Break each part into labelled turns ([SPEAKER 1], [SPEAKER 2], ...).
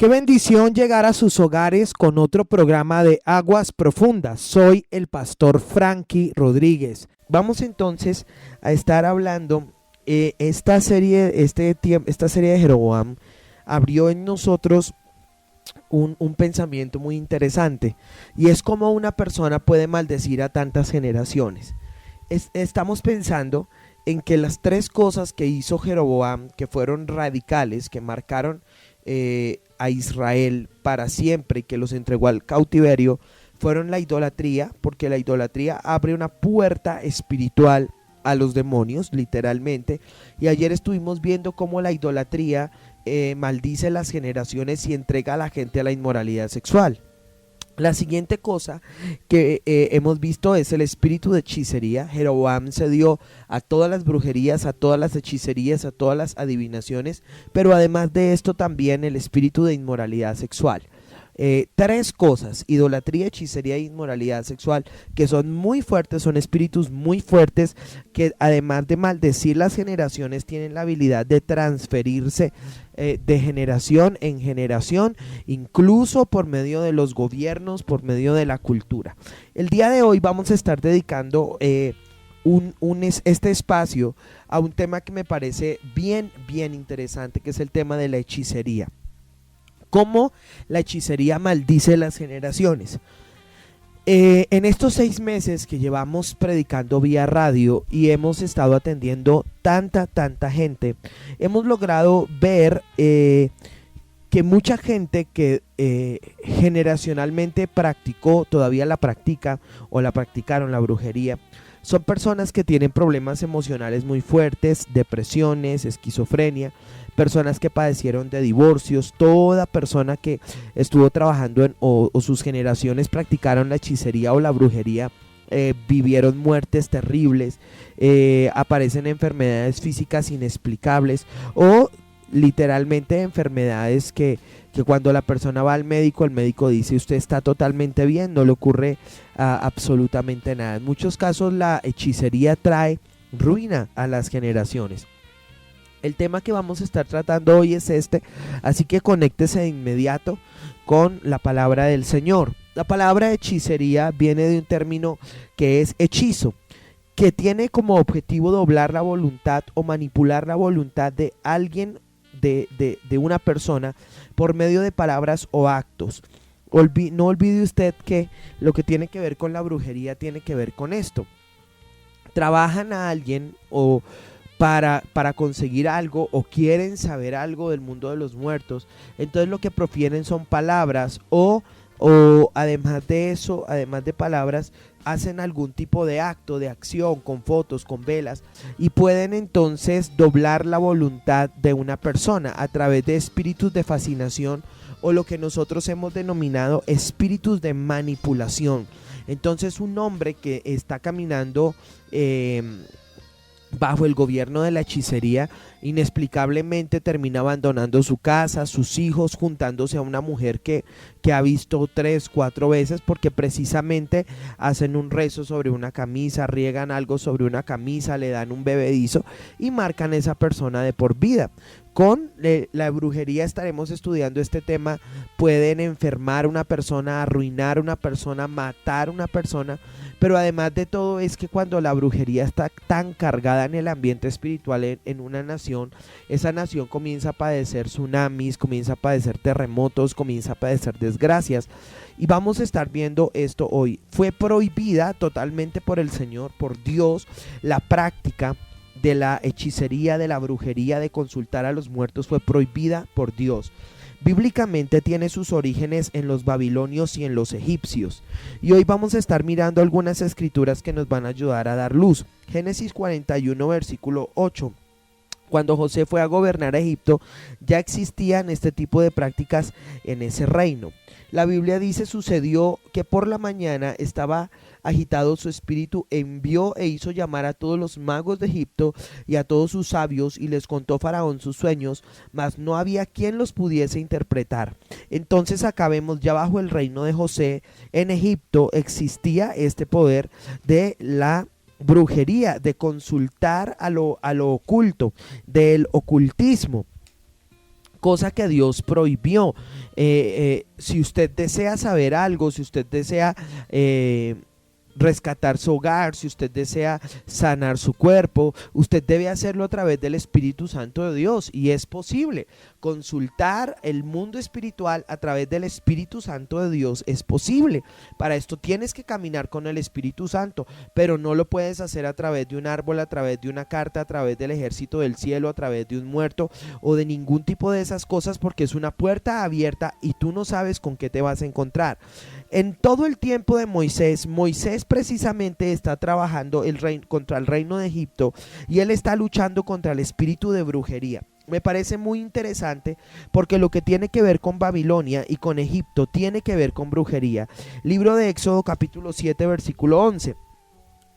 [SPEAKER 1] Qué bendición llegar a sus hogares con otro programa de Aguas Profundas. Soy el pastor Frankie Rodríguez. Vamos entonces a estar hablando esta serie de Jeroboam abrió en nosotros un pensamiento muy interesante, y es cómo una persona puede maldecir a tantas generaciones. Estamos pensando en que las tres cosas que hizo Jeroboam, que fueron radicales, que marcaron a Israel para siempre y que los entregó al cautiverio, fueron la idolatría, porque la idolatría abre una puerta espiritual a los demonios, literalmente. Y ayer estuvimos viendo cómo la idolatría maldice las generaciones y entrega a la gente a la inmoralidad sexual. La siguiente cosa que hemos visto es el espíritu de hechicería. Jeroboam se dio a todas las brujerías, a todas las hechicerías, a todas las adivinaciones, pero además de esto también el espíritu de inmoralidad sexual. Tres cosas: idolatría, hechicería e inmoralidad sexual, que son muy fuertes, son espíritus muy fuertes que además de maldecir las generaciones tienen la habilidad de transferirse de generación en generación, incluso por medio de los gobiernos, por medio de la cultura. El día de hoy vamos a estar dedicando este espacio a un tema que me parece bien interesante, que es el tema de la hechicería. Cómo la hechicería maldice las generaciones. En estos 6 meses que llevamos predicando vía radio y hemos estado atendiendo tanta gente, hemos logrado ver que mucha gente que generacionalmente practicó, todavía la practica o la practicaron la brujería, son personas que tienen problemas emocionales muy fuertes, depresiones, esquizofrenia, personas que padecieron de divorcios. Toda persona que estuvo trabajando o sus generaciones practicaron la hechicería o la brujería, vivieron muertes terribles, aparecen enfermedades físicas inexplicables o literalmente enfermedades que cuando la persona va al médico, el médico dice: usted está totalmente bien, no le ocurre absolutamente nada. En muchos casos la hechicería trae ruina a las generaciones. El tema que vamos a estar tratando hoy es este, así que conéctese de inmediato con la palabra del Señor. La palabra hechicería viene de un término que es hechizo, que tiene como objetivo doblar la voluntad o manipular la voluntad de alguien, de una persona, por medio de palabras o actos. No olvide usted que lo que tiene que ver con la brujería tiene que ver con esto. Trabajan a alguien o para conseguir algo, o quieren saber algo del mundo de los muertos, entonces lo que profieren son palabras o además de eso, además de palabras, hacen algún tipo de acto, de acción, con fotos, con velas, y pueden entonces doblar la voluntad de una persona a través de espíritus de fascinación o lo que nosotros hemos denominado espíritus de manipulación. Entonces un hombre que está caminando bajo el gobierno de la hechicería, inexplicablemente termina abandonando su casa, sus hijos, juntándose a una mujer que ha visto 3, 4 veces, porque precisamente hacen un rezo sobre una camisa, riegan algo sobre una camisa, le dan un bebedizo y marcan a esa persona de por vida. Con la brujería estaremos estudiando este tema. Pueden enfermar a una persona, arruinar a una persona, matar a una persona, pero además de todo es que cuando la brujería está tan cargada en el ambiente espiritual en una nación, esa nación comienza a padecer tsunamis, comienza a padecer terremotos, comienza a padecer desgracias. Y vamos a estar viendo esto hoy. Fue prohibida totalmente por el Señor, por Dios, la práctica de la hechicería, de la brujería, de consultar a los muertos. Fue prohibida por Dios. Bíblicamente tiene sus orígenes en los babilonios y en los egipcios. Y hoy vamos a estar mirando algunas escrituras que nos van a ayudar a dar luz. Génesis 41, versículo 8. Cuando José fue a gobernar Egipto, ya existían este tipo de prácticas en ese reino. La Biblia dice: sucedió que por la mañana estaba agitado su espíritu, envió e hizo llamar a todos los magos de Egipto y a todos sus sabios, y les contó Faraón sus sueños, mas no había quien los pudiese interpretar. Entonces acá vemos, ya bajo el reino de José en Egipto existía este poder de la brujería, de consultar a lo oculto, del ocultismo. cosa que Dios prohibió. Si usted desea saber algo, si usted desea rescatar su hogar, si usted desea sanar su cuerpo, usted debe hacerlo a través del Espíritu Santo de Dios, y es posible. Consultar el mundo espiritual a través del Espíritu Santo de Dios es posible. Para esto tienes que caminar con el Espíritu Santo, pero no lo puedes hacer a través de un árbol, a través de una carta, a través del ejército del cielo, a través de un muerto o de ningún tipo de esas cosas, porque es una puerta abierta y tú no sabes con qué te vas a encontrar. En todo el tiempo de Moisés precisamente está trabajando contra el reino de Egipto, y él está luchando contra el espíritu de brujería. Me parece muy interesante porque lo que tiene que ver con Babilonia y con Egipto tiene que ver con brujería. Libro de Éxodo capítulo 7 versículo 11.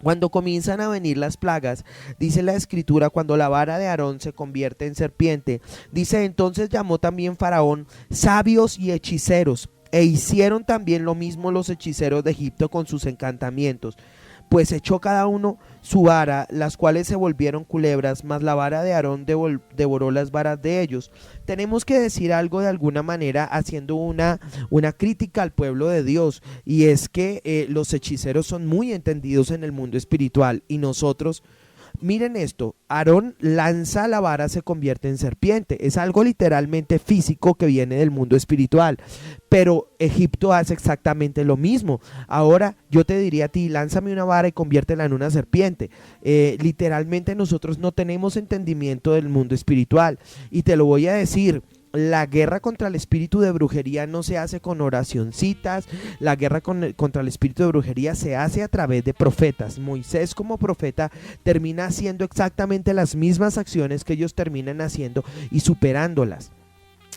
[SPEAKER 1] Cuando comienzan a venir las plagas, dice la escritura, cuando la vara de Aarón se convierte en serpiente, dice: entonces llamó también Faraón sabios y hechiceros, e hicieron también lo mismo los hechiceros de Egipto con sus encantamientos. Pues echó cada uno su vara, las cuales se volvieron culebras, mas la vara de Aarón devoró las varas de ellos. Tenemos que decir algo de alguna manera, haciendo una crítica al pueblo de Dios, y es que los hechiceros son muy entendidos en el mundo espiritual, y nosotros... Miren esto, Aarón lanza la vara, se convierte en serpiente. Es algo literalmente físico que viene del mundo espiritual, pero Egipto hace exactamente lo mismo. Ahora yo te diría a ti: lánzame una vara y conviértela en una serpiente. Literalmente nosotros no tenemos entendimiento del mundo espiritual, y te lo voy a decir. La guerra contra el espíritu de brujería no se hace con oracioncitas. La guerra contra el espíritu de brujería se hace a través de profetas. Moisés, como profeta, termina haciendo exactamente las mismas acciones que ellos terminan haciendo y superándolas.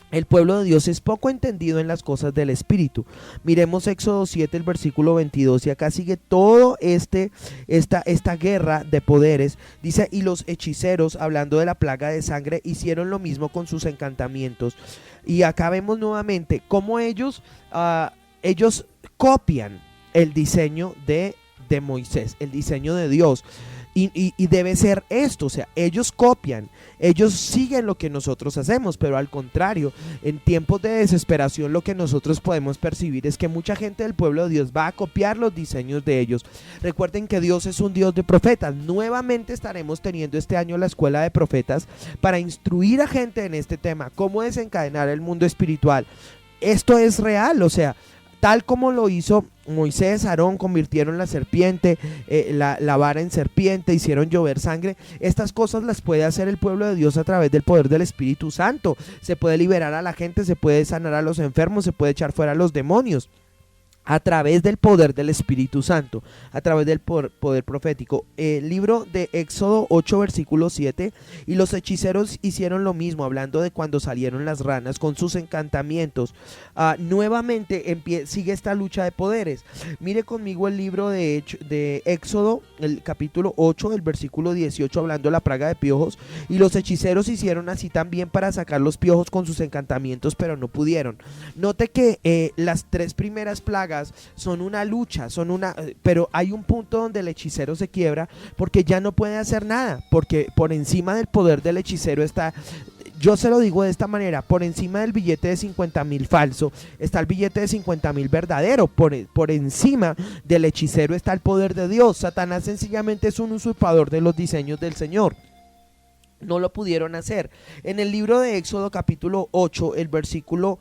[SPEAKER 1] El pueblo de Dios es poco entendido en las cosas del Espíritu. Miremos Éxodo 7, el versículo 22, y acá sigue todo esta guerra de poderes. Dice: y los hechiceros, hablando de la plaga de sangre, hicieron lo mismo con sus encantamientos. Y acá vemos nuevamente cómo ellos copian el diseño de Moisés, el diseño de Dios. Y debe ser esto, o sea, ellos copian, ellos siguen lo que nosotros hacemos, pero al contrario, en tiempos de desesperación lo que nosotros podemos percibir es que mucha gente del pueblo de Dios va a copiar los diseños de ellos. Recuerden que Dios es un Dios de profetas. Nuevamente estaremos teniendo este año la escuela de profetas para instruir a gente en este tema, cómo desencadenar el mundo espiritual. Esto es real, o sea, tal como lo hizo Moisés, Aarón, convirtieron la serpiente, la vara en serpiente, hicieron llover sangre. Estas cosas las puede hacer el pueblo de Dios a través del poder del Espíritu Santo. Se puede liberar a la gente, se puede sanar a los enfermos, se puede echar fuera a los demonios, a través del poder del Espíritu Santo, a través del poder profético. Libro de Éxodo 8 versículo 7, y los hechiceros hicieron lo mismo, hablando de cuando salieron las ranas con sus encantamientos. Nuevamente sigue esta lucha de poderes. Mire conmigo el libro de Éxodo, el capítulo 8, el versículo 18, hablando de la plaga de piojos. Y los hechiceros hicieron así también para sacar los piojos con sus encantamientos, pero no pudieron. Note que las tres primeras plagas son una lucha, pero hay un punto donde el hechicero se quiebra porque ya no puede hacer nada, porque por encima del poder del hechicero está, yo se lo digo de esta manera, por encima del billete de 50,000 falso está el billete de 50,000 verdadero. Por encima del hechicero está el poder de Dios. Satanás sencillamente es un usurpador de los diseños del Señor. No lo pudieron hacer. En el libro de Éxodo capítulo 8, el versículo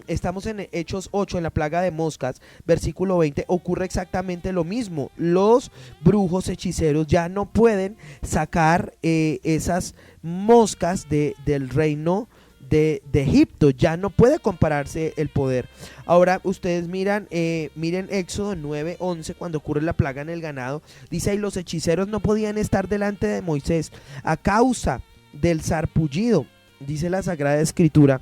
[SPEAKER 1] estamos en Hechos 8, en la plaga de moscas, versículo 20, ocurre exactamente lo mismo. Los brujos hechiceros ya no pueden sacar esas moscas del reino de Egipto, ya no puede compararse el poder. Ahora ustedes miren Éxodo 9, 11, cuando ocurre la plaga en el ganado, dice: y los hechiceros no podían estar delante de Moisés a causa del sarpullido, dice la Sagrada Escritura.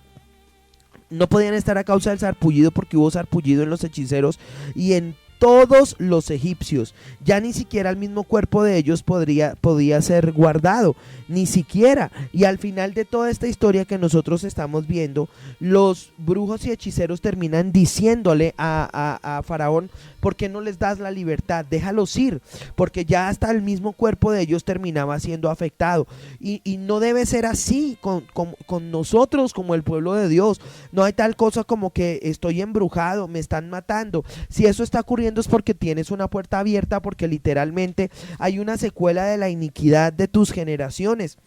[SPEAKER 1] No podían estar a causa del sarpullido, porque hubo sarpullido en los hechiceros y en todos los egipcios. Ya ni siquiera el mismo cuerpo de ellos podía ser guardado, ni siquiera. Y al final de toda esta historia que nosotros estamos viendo, los brujos y hechiceros terminan diciéndole a Faraón: ¿por qué no les das la libertad? Déjalos ir, porque ya hasta el mismo cuerpo de ellos terminaba siendo afectado. Y no debe ser así con nosotros como el pueblo de Dios. No hay tal cosa como que estoy embrujado, me están matando. Si eso está ocurriendo es porque tienes una puerta abierta, porque literalmente hay una secuela de la iniquidad de tus generaciones.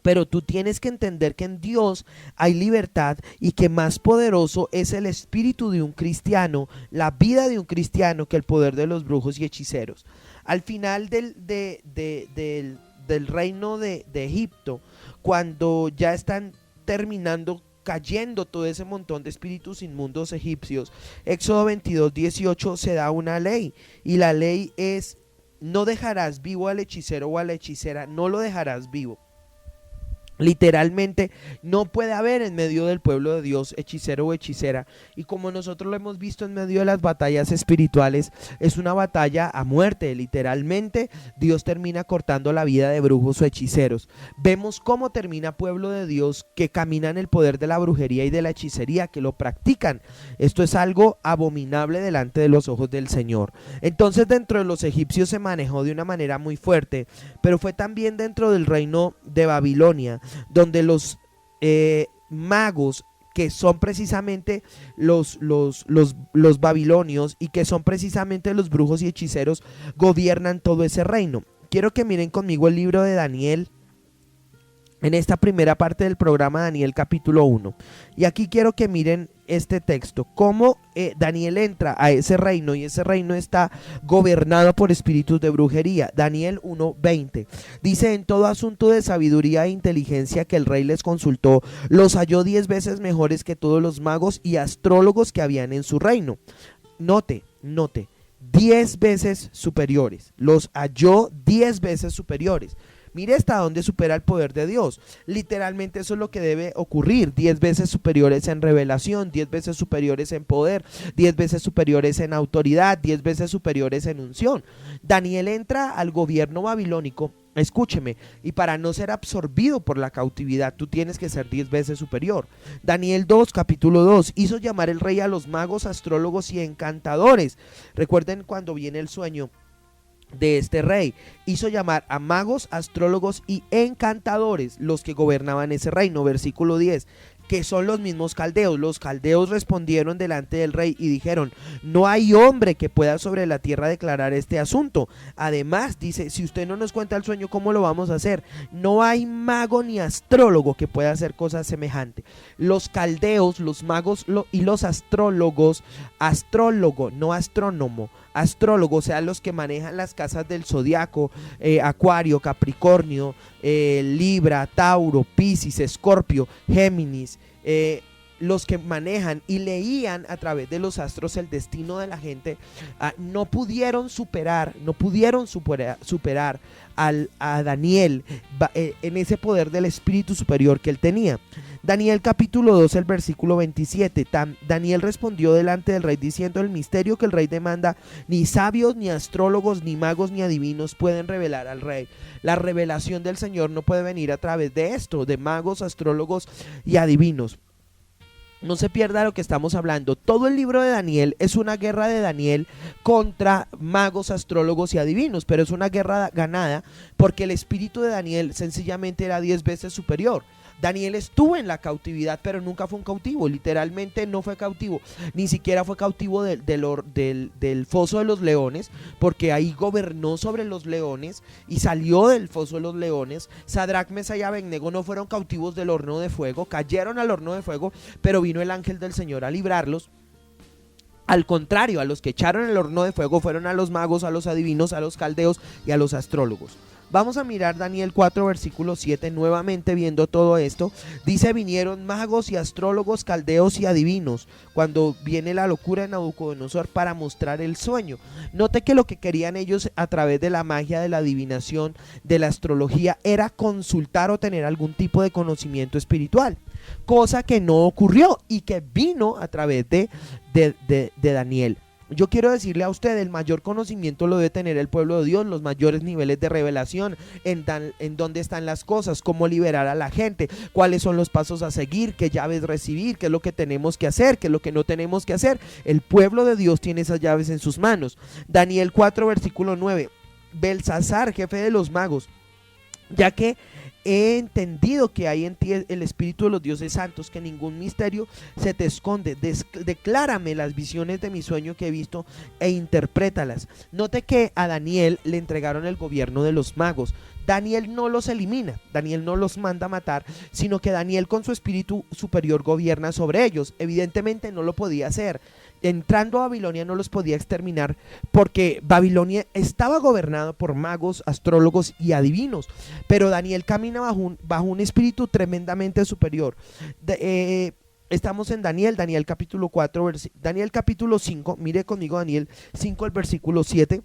[SPEAKER 1] Pero tú tienes que entender que en Dios hay libertad y que más poderoso es el espíritu de un cristiano, la vida de un cristiano, que el poder de los brujos y hechiceros. Al final del reino de Egipto, cuando ya están terminando cayendo todo ese montón de espíritus inmundos egipcios, Éxodo 22:18 se da una ley, y la ley es: no dejarás vivo al hechicero o a la hechicera, no lo dejarás vivo. Literalmente no puede haber en medio del pueblo de Dios hechicero o hechicera. Y como nosotros lo hemos visto en medio de las batallas espirituales, es una batalla a muerte. Literalmente Dios termina cortando la vida de brujos o hechiceros. Vemos cómo termina pueblo de Dios que camina en el poder de la brujería y de la hechicería, que lo practican. Esto es algo abominable delante de los ojos del Señor. Entonces dentro de los egipcios se manejó de una manera muy fuerte, pero fue también dentro del reino de Babilonia donde los magos, que son precisamente los babilonios, y que son precisamente los brujos y hechiceros, gobiernan todo ese reino. Quiero que miren conmigo el libro de Daniel, en esta primera parte del programa, Daniel capítulo 1. Y aquí quiero que miren este texto, cómo Daniel entra a ese reino, y ese reino está gobernado por espíritus de brujería. Daniel 1:20 dice: en todo asunto de sabiduría e inteligencia que el rey les consultó, los halló 10 veces mejores que todos los magos y astrólogos que habían en su reino. Note, 10 veces superiores, los halló 10 veces superiores. Mire hasta dónde supera el poder de Dios. Literalmente eso es lo que debe ocurrir: 10 veces superiores en revelación, 10 veces superiores en poder, 10 veces superiores en autoridad, 10 veces superiores en unción. Daniel entra al gobierno babilónico, escúcheme, y para no ser absorbido por la cautividad, tú tienes que ser 10 veces superior. Daniel 2, capítulo 2, hizo llamar el rey a los magos, astrólogos y encantadores. Recuerden cuando viene el sueño de este rey: hizo llamar a magos, astrólogos y encantadores, los que gobernaban ese reino. Versículo 10, que son los mismos caldeos. Los caldeos respondieron delante del rey y dijeron: no hay hombre que pueda sobre la tierra declarar este asunto. Además, dice, si usted no nos cuenta el sueño, ¿cómo lo vamos a hacer? No hay mago ni astrólogo que pueda hacer cosas semejantes. Los caldeos, los magos y los astrólogos, astrólogo, no astrónomo, astrólogo, o sea, los que manejan las casas del zodiaco, Acuario, Capricornio, Libra, Tauro, Piscis, Escorpio, Géminis, los que manejan y leían a través de los astros el destino de la gente, no pudieron superar a Daniel en ese poder del espíritu superior que él tenía. Daniel capítulo 2, el versículo 27. Daniel respondió delante del rey diciendo: el misterio que el rey demanda, ni sabios, ni astrólogos, ni magos, ni adivinos pueden revelar al rey. La revelación del Señor no puede venir a través de esto, de magos, astrólogos y adivinos. No se pierda lo que estamos hablando. Todo el libro de Daniel es una guerra de Daniel contra magos, astrólogos y adivinos, pero es una guerra ganada porque el espíritu de Daniel sencillamente era 10 veces superior. Daniel estuvo en la cautividad, pero nunca fue un cautivo. Literalmente no fue cautivo, ni siquiera fue cautivo del foso de los leones, porque ahí gobernó sobre los leones y salió del foso de los leones. Sadrac, Mesach y Abednego no fueron cautivos del horno de fuego, cayeron al horno de fuego, pero vino el ángel del Señor a librarlos. Al contrario, a los que echaron el horno de fuego fueron a los magos, a los adivinos, a los caldeos y a los astrólogos. Vamos a mirar Daniel 4, versículo 7, nuevamente viendo todo esto. Dice: vinieron magos y astrólogos, caldeos y adivinos, cuando viene la locura de Nabucodonosor para mostrar el sueño. Note que lo que querían ellos a través de la magia, de la adivinación, de la astrología, era consultar o tener algún tipo de conocimiento espiritual, cosa que no ocurrió y que vino a través de Daniel. Yo quiero decirle a usted, el mayor conocimiento lo debe tener el pueblo de Dios, los mayores niveles de revelación, en dónde están las cosas, cómo liberar a la gente, cuáles son los pasos a seguir, qué llaves recibir, qué es lo que tenemos que hacer, qué es lo que no tenemos que hacer. El pueblo de Dios tiene esas llaves en sus manos. Daniel 4, versículo 9. Belsasar, jefe de los magos, ya que he entendido que hay en ti el espíritu de los dioses santos, que ningún misterio se te esconde. Declárame las visiones de mi sueño que he visto e interprétalas. Note que a Daniel le entregaron el gobierno de los magos. Daniel no los elimina, Daniel no los manda a matar, sino que Daniel con su espíritu superior gobierna sobre ellos. Evidentemente no lo podía hacer. Entrando a Babilonia no los podía exterminar, porque Babilonia estaba gobernado por magos, astrólogos y adivinos, pero Daniel camina bajo un espíritu tremendamente superior. Estamos en Daniel capítulo 4, Daniel capítulo 5, mire conmigo Daniel 5, el versículo 7.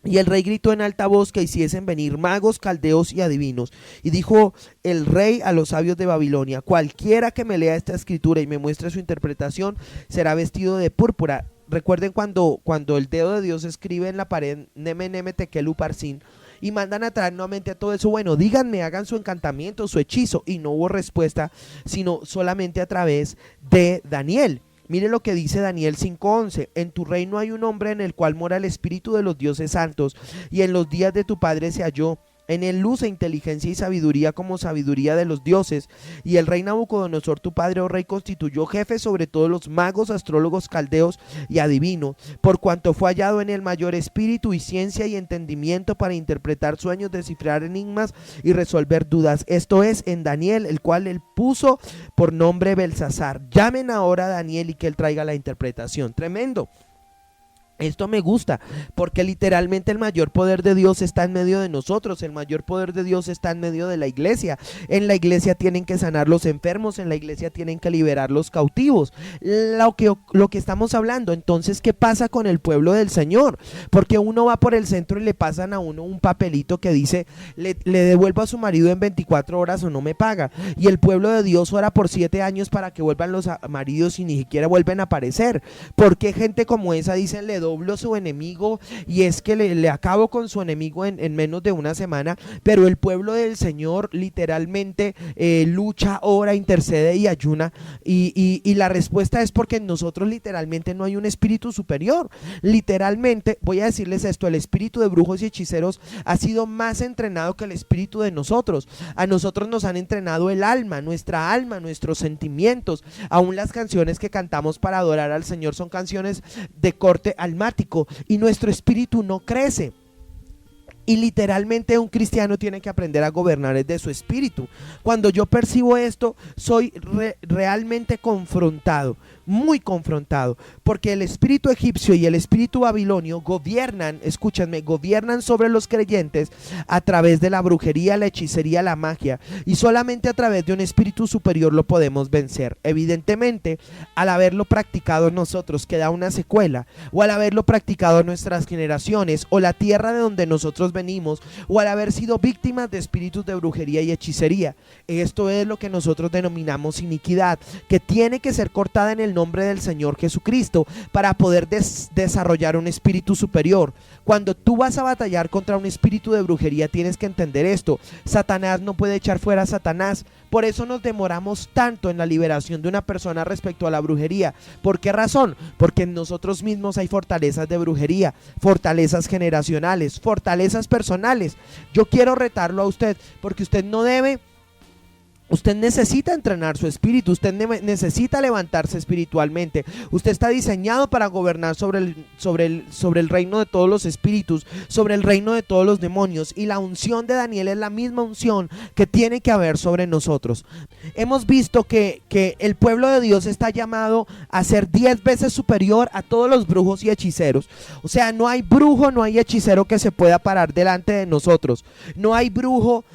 [SPEAKER 1] Y el rey gritó en alta voz que hiciesen venir magos, caldeos y adivinos. Y dijo el rey a los sabios de Babilonia: cualquiera que me lea esta escritura y me muestre su interpretación será vestido de púrpura. Recuerden cuando el dedo de Dios escribe en la pared Neme Neme Tekel Uparsin, y mandan a traer nuevamente a todo eso. Bueno, díganme, hagan su encantamiento, su hechizo. Y no hubo respuesta, sino solamente a través de Daniel. Mire lo que dice Daniel 5:11: en tu reino hay un hombre en el cual mora el espíritu de los dioses santos, y en los días de tu padre se halló. En él luce inteligencia y sabiduría como sabiduría de los dioses. Y el rey Nabucodonosor, tu padre, oh rey, constituyó jefe sobre todos los magos, astrólogos, caldeos y adivinos, por cuanto fue hallado en el mayor espíritu y ciencia y entendimiento para interpretar sueños, descifrar enigmas y resolver dudas. Esto es en Daniel, el cual él puso por nombre Belsasar. Llamen ahora a Daniel y que él traiga la interpretación. Tremendo. Esto me gusta, porque literalmente el mayor poder de Dios está en medio de nosotros, el mayor poder de Dios está en medio de la iglesia. En la iglesia tienen que sanar los enfermos, en la iglesia tienen que liberar los cautivos, lo que estamos hablando. Entonces, ¿qué pasa con el pueblo del Señor? Porque uno va por el centro y le pasan a uno un papelito que dice: le devuelvo a su marido en 24 horas o no me paga. Y el pueblo de Dios ora por 7 años para que vuelvan los maridos y ni siquiera vuelven a aparecer. ¿Por qué gente como esa dice: le doblo su enemigo y es que le acabo con su enemigo en menos de una semana? Pero el pueblo del Señor literalmente lucha, ora, intercede y ayuna, y la respuesta es porque en nosotros literalmente no hay un espíritu superior. Literalmente, voy a decirles esto: el espíritu de brujos y hechiceros ha sido más entrenado que el espíritu de nosotros. A nosotros nos han entrenado el alma, nuestros sentimientos. Aún las canciones que cantamos para adorar al Señor son canciones de corte almático, y nuestro espíritu no crece. Y literalmente un cristiano tiene que aprender a gobernar de su espíritu. Cuando yo percibo esto, soy realmente confrontado, muy confrontado, porque el espíritu egipcio y el espíritu babilonio gobiernan, escúchanme, gobiernan sobre los creyentes a través de la brujería, la hechicería, la magia, y solamente a través de un espíritu superior lo podemos vencer. Evidentemente, al haberlo practicado nosotros queda una secuela, o al haberlo practicado nuestras generaciones, o la tierra de donde nosotros venimos, o al haber sido víctimas de espíritus de brujería y hechicería. Esto es lo que nosotros denominamos iniquidad, que tiene que ser cortada en el nombre del Señor Jesucristo para poder desarrollar un espíritu superior. Cuando tú vas a batallar contra un espíritu de brujería, tienes que entender esto: Satanás no puede echar fuera a Satanás. Por eso nos demoramos tanto en la liberación de una persona respecto a la brujería. ¿Por qué razón? Porque en nosotros mismos hay fortalezas de brujería, fortalezas generacionales, fortalezas personales. Yo quiero retarlo a usted, porque usted necesita entrenar su espíritu, usted necesita levantarse espiritualmente. Usted está diseñado para gobernar sobre el reino de todos los espíritus, sobre el reino de todos los demonios, y la unción de Daniel es la misma unción que tiene que haber sobre nosotros. Hemos visto que el pueblo de Dios está llamado a ser 10 veces superior a todos los brujos y hechiceros. O sea, no hay brujo, no hay hechicero que se pueda parar delante de nosotros. No hay brujo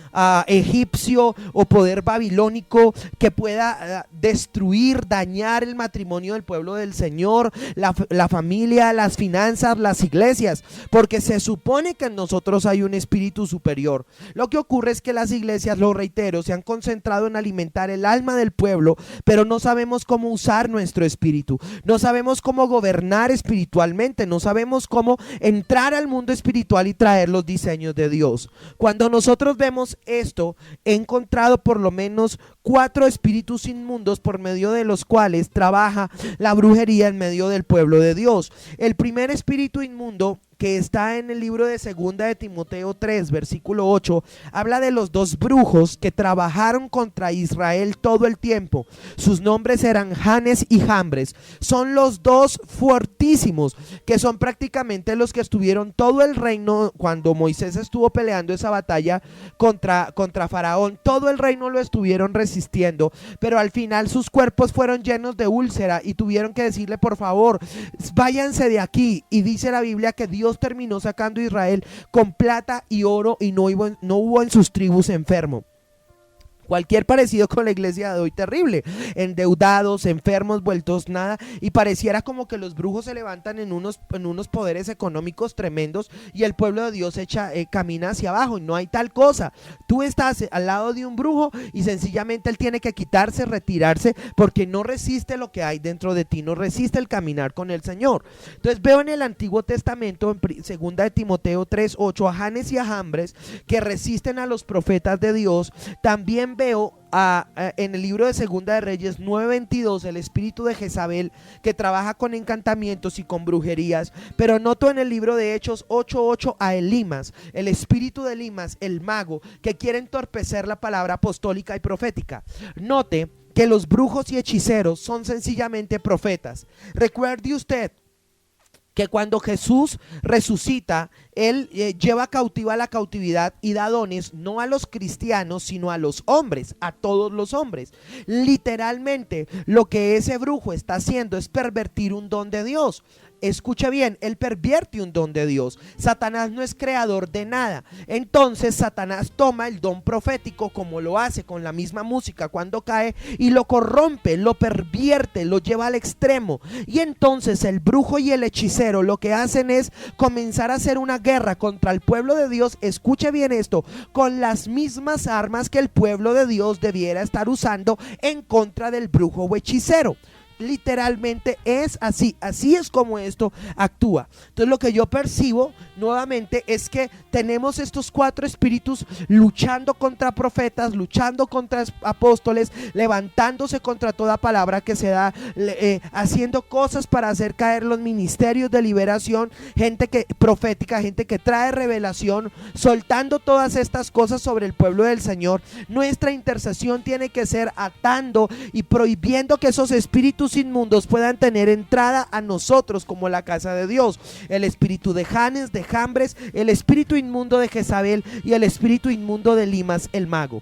[SPEAKER 1] egipcio o poder babilonio babilónico que pueda destruir, dañar el matrimonio del pueblo del Señor, la familia, las finanzas, las iglesias, porque se supone que en nosotros hay un espíritu superior. Lo que ocurre es que las iglesias, lo reitero, se han concentrado en alimentar el alma del pueblo, pero no sabemos cómo usar nuestro espíritu, no sabemos cómo gobernar espiritualmente, no sabemos cómo entrar al mundo espiritual y traer los diseños de Dios. Cuando nosotros vemos esto, he encontrado por lo menos 4 espíritus inmundos por medio de los cuales trabaja la brujería en medio del pueblo de Dios. El primer espíritu inmundo, que está en el libro de Segunda de Timoteo 3, versículo 8, habla de los 2 brujos que trabajaron contra Israel todo el tiempo. Sus nombres eran Janes y Jambres. Son los 2 fuertísimos, que son prácticamente los que estuvieron todo el reino cuando Moisés estuvo peleando esa batalla contra Faraón. Todo el reino lo estuvieron resistiendo, pero al final sus cuerpos fueron llenos de úlcera y tuvieron que decirle: por favor, váyanse de aquí. Y dice la Biblia que Dios terminó sacando a Israel con plata y oro, y no hubo en sus tribus enfermo. Cualquier parecido con la iglesia de hoy, terrible, endeudados, enfermos, vueltos nada, y pareciera como que los brujos se levantan en unos poderes económicos tremendos y el pueblo de Dios camina hacia abajo, y no hay tal cosa. Tú estás al lado de un brujo y sencillamente él tiene que quitarse, retirarse, porque no resiste lo que hay dentro de ti, no resiste el caminar con el Señor. Entonces veo en el Antiguo Testamento, en Segunda de Timoteo 3:8, a Janes y a Jambres que resisten a los profetas de Dios. También veo en el libro de Segunda de Reyes 9:22 el espíritu de Jezabel, que trabaja con encantamientos y con brujerías. Pero noto en el libro de Hechos 8:8 a Elimas, el espíritu de Elimas, el mago, que quiere entorpecer la palabra apostólica y profética. Note que los brujos y hechiceros son sencillamente profetas. Recuerde usted que cuando Jesús resucita, Él lleva cautiva la cautividad y da dones no a los cristianos, sino a los hombres, a todos los hombres. Literalmente, lo que ese brujo está haciendo es pervertir un don de Dios. Escucha bien, él pervierte un don de Dios. Satanás no es creador de nada. Entonces Satanás toma el don profético, como lo hace con la misma música cuando cae, y lo corrompe, lo pervierte, lo lleva al extremo. Y entonces el brujo y el hechicero lo que hacen es comenzar a hacer una guerra contra el pueblo de Dios. Escuche bien esto, con las mismas armas que el pueblo de Dios debiera estar usando en contra del brujo o hechicero. Literalmente es así es como esto actúa. Entonces lo que yo percibo nuevamente es que tenemos estos 4 espíritus luchando contra profetas, luchando contra apóstoles, levantándose contra toda palabra que se da, haciendo cosas para hacer caer los ministerios de liberación, gente profética, gente que trae revelación, soltando todas estas cosas sobre el pueblo del Señor. Nuestra intercesión tiene que ser atando y prohibiendo que esos espíritus inmundos puedan tener entrada a nosotros como la casa de Dios. El espíritu de Janes, de Jambres, el espíritu inmundo de Jezabel y el espíritu inmundo de Elimas, el mago.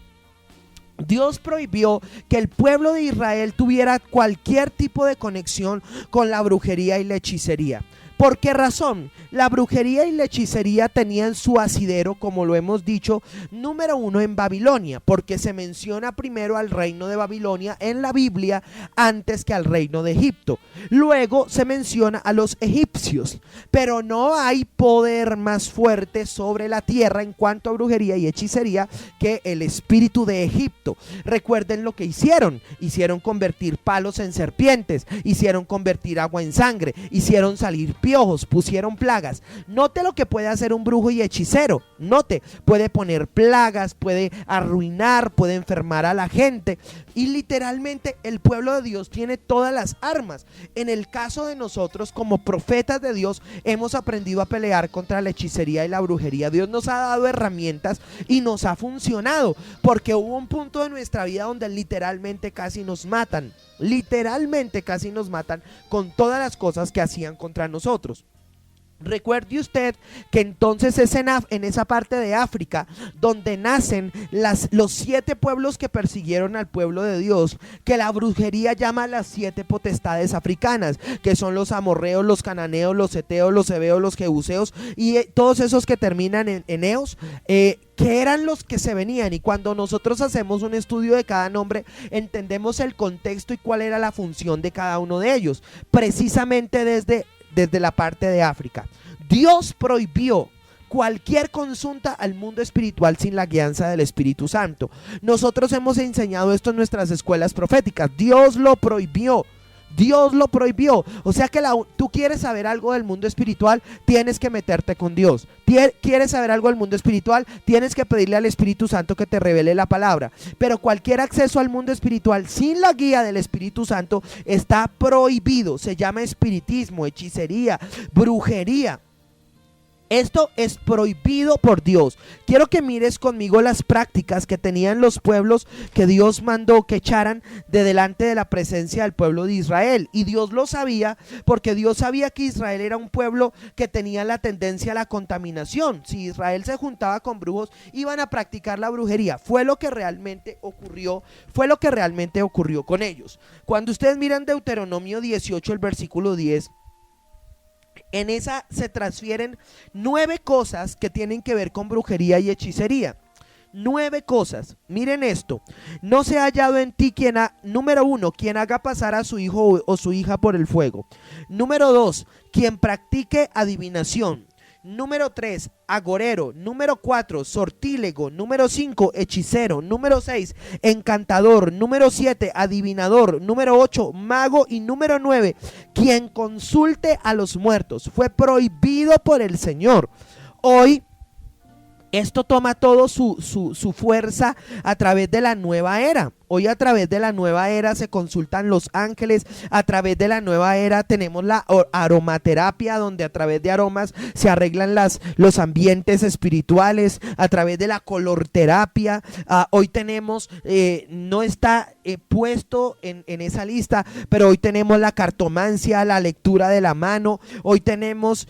[SPEAKER 1] Dios prohibió que el pueblo de Israel tuviera cualquier tipo de conexión con la brujería y la hechicería. ¿Por qué razón? La brujería y la hechicería tenían su asidero, como lo hemos dicho, número 1 en Babilonia, porque se menciona primero al reino de Babilonia en la Biblia antes que al reino de Egipto. Luego se menciona a los egipcios, pero no hay poder más fuerte sobre la tierra en cuanto a brujería y hechicería que el espíritu de Egipto. Recuerden lo que hicieron convertir palos en serpientes, hicieron convertir agua en sangre, hicieron salir piojos, pusieron plagas. Note lo que puede hacer un brujo y hechicero. Note, puede poner plagas, puede arruinar, puede enfermar a la gente. Y literalmente el pueblo de Dios tiene todas las armas. En el caso de nosotros, como profetas de Dios, hemos aprendido a pelear contra la hechicería y la brujería. Dios nos ha dado herramientas y nos ha funcionado, porque hubo un punto de nuestra vida donde literalmente casi nos matan. Literalmente casi nos matan con todas las cosas que hacían contra nosotros. Recuerde usted que entonces es en esa parte de África donde nacen los 7 pueblos que persiguieron al pueblo de Dios, que la brujería llama las 7 potestades africanas, que son los amorreos, los cananeos, los heteos, los heveos, los jebuseos y todos esos que terminan en eos, que eran los que se venían. Y cuando nosotros hacemos un estudio de cada nombre, entendemos el contexto y cuál era la función de cada uno de ellos, precisamente desde la parte de África. Dios prohibió cualquier consulta al mundo espiritual sin la guianza del Espíritu Santo. Nosotros hemos enseñado esto en nuestras escuelas proféticas. Dios lo prohibió. Dios lo prohibió. O sea que tú quieres saber algo del mundo espiritual, tienes que meterte con Dios. Quieres saber algo del mundo espiritual, tienes que pedirle al Espíritu Santo que te revele la palabra. Pero cualquier acceso al mundo espiritual sin la guía del Espíritu Santo está prohibido. Se llama espiritismo, hechicería, brujería. Esto es prohibido por Dios. Quiero que mires conmigo las prácticas que tenían los pueblos que Dios mandó que echaran de delante de la presencia del pueblo de Israel. Y Dios lo sabía, porque Dios sabía que Israel era un pueblo que tenía la tendencia a la contaminación. Si Israel se juntaba con brujos, iban a practicar la brujería. Fue lo que realmente ocurrió con ellos. Cuando ustedes miran Deuteronomio 18, el versículo 10, en esa se transfieren 9 cosas que tienen que ver con brujería y hechicería. 9 cosas. Miren esto: no se ha hallado en ti número 1, quien haga pasar a su hijo o su hija por el fuego. Número 2, quien practique adivinación. Número 3, agorero. Número 4, sortílego. Número 5, hechicero. Número 6, encantador. Número 7, adivinador. Número 8, mago. Y número 9, quien consulte a los muertos. Fue prohibido por el Señor. Hoy esto toma todo su fuerza a través de la nueva era. Hoy a través de la nueva era se consultan los ángeles, a través de la nueva era tenemos la aromaterapia, donde a través de aromas se arreglan los ambientes espirituales, a través de la colorterapia. Hoy tenemos, no está puesto en esa lista, pero hoy tenemos la cartomancia, la lectura de la mano. Hoy tenemos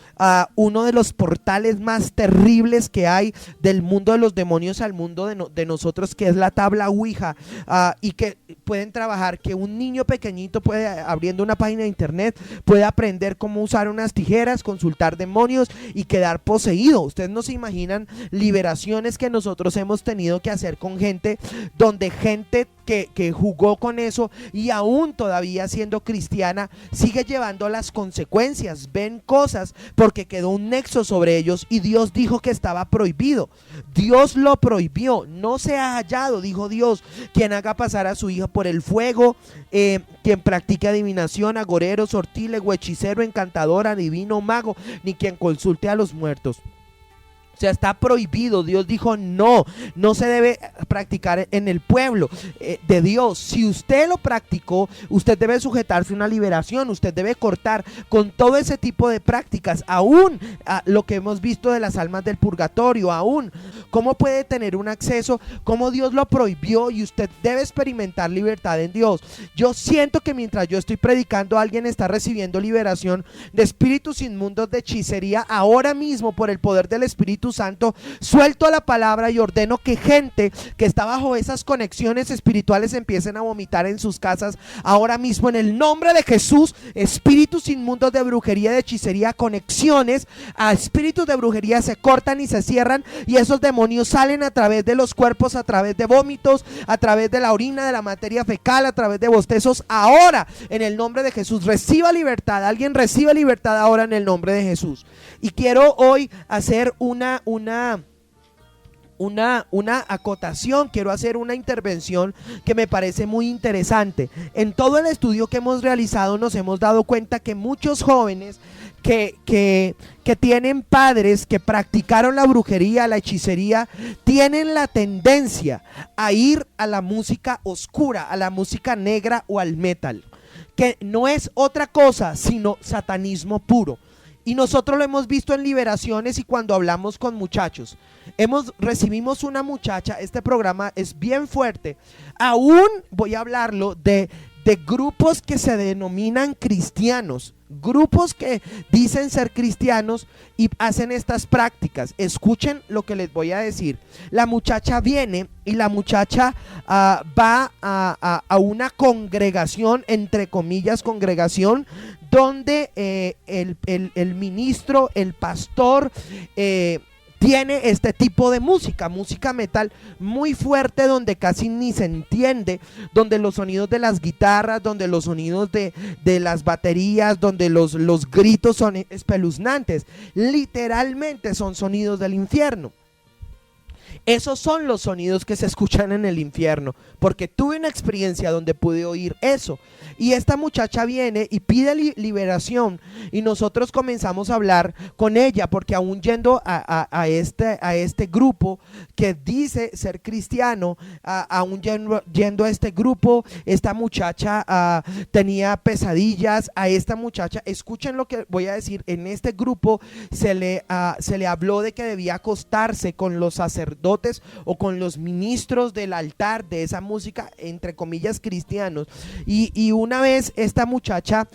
[SPEAKER 1] uno de los portales más terribles que hay del mundo de los demonios al mundo de nosotros, que es la tabla Ouija. Y que pueden trabajar, que un niño pequeñito puede, abriendo una página de internet, puede aprender cómo usar unas tijeras, consultar demonios y quedar poseído. Ustedes no se imaginan liberaciones que nosotros hemos tenido que hacer con gente, donde gente que jugó con eso y aún todavía siendo cristiana sigue llevando las consecuencias. Ven cosas porque quedó un nexo sobre ellos y Dios dijo que estaba prohibido. Dios lo prohibió. No se ha hallado, dijo Dios, quien haga pasar a su hija por el fuego, quien practique adivinación, agorero, sortílego, hechicero, encantador, adivino, mago, ni quien consulte a los muertos. O sea, está prohibido. Dios dijo no se debe practicar en el pueblo de Dios. Si usted lo practicó, usted debe sujetarse a una liberación, usted debe cortar con todo ese tipo de prácticas, aún lo que hemos visto de las almas del purgatorio, aún cómo puede tener un acceso, cómo Dios lo prohibió, y usted debe experimentar libertad en Dios. Yo siento que mientras yo estoy predicando, alguien está recibiendo liberación de espíritus inmundos, de hechicería, ahora mismo por el poder del Espíritu Santo. Suelto la palabra y ordeno que gente que está bajo esas conexiones espirituales empiecen a vomitar en sus casas ahora mismo, en el nombre de Jesús. Espíritus inmundos de brujería, de hechicería, conexiones a espíritus de brujería se cortan y se cierran, y esos demonios salen a través de los cuerpos, a través de vómitos, a través de la orina, de la materia fecal, a través de bostezos. Ahora, en el nombre de Jesús, reciba libertad. Alguien recibe libertad ahora en el nombre de Jesús. Y quiero hoy hacer una acotación, quiero hacer una intervención que me parece muy interesante. En todo el estudio que hemos realizado nos hemos dado cuenta que muchos jóvenes que tienen padres que practicaron la brujería, la hechicería, tienen la tendencia a ir a la música oscura, a la música negra o al metal, que no es otra cosa sino satanismo puro. Y nosotros lo hemos visto en liberaciones y cuando hablamos con muchachos. Recibimos una muchacha, este programa es bien fuerte. Aún voy a hablarlo de grupos que se denominan cristianos, grupos que dicen ser cristianos y hacen estas prácticas. Escuchen lo que les voy a decir. La muchacha viene y la muchacha va a una congregación, entre comillas congregación, donde el ministro, el pastor, tiene este tipo de música metal muy fuerte, donde casi ni se entiende, donde los sonidos de las guitarras, donde los sonidos de las baterías, donde los gritos son espeluznantes, literalmente son sonidos del infierno. Esos son los sonidos que se escuchan en el infierno, porque tuve una experiencia donde pude oír eso. Y esta muchacha viene y pide liberación, y nosotros comenzamos a hablar con ella, porque aún yendo a este grupo que dice ser cristiano, aún yendo a este grupo, esta muchacha tenía pesadillas. A esta muchacha, escuchen lo que voy a decir, en este grupo se le habló de que debía acostarse con los sacerdotes o con los ministros del altar de esa música, entre comillas, cristianos. Y una vez esta muchacha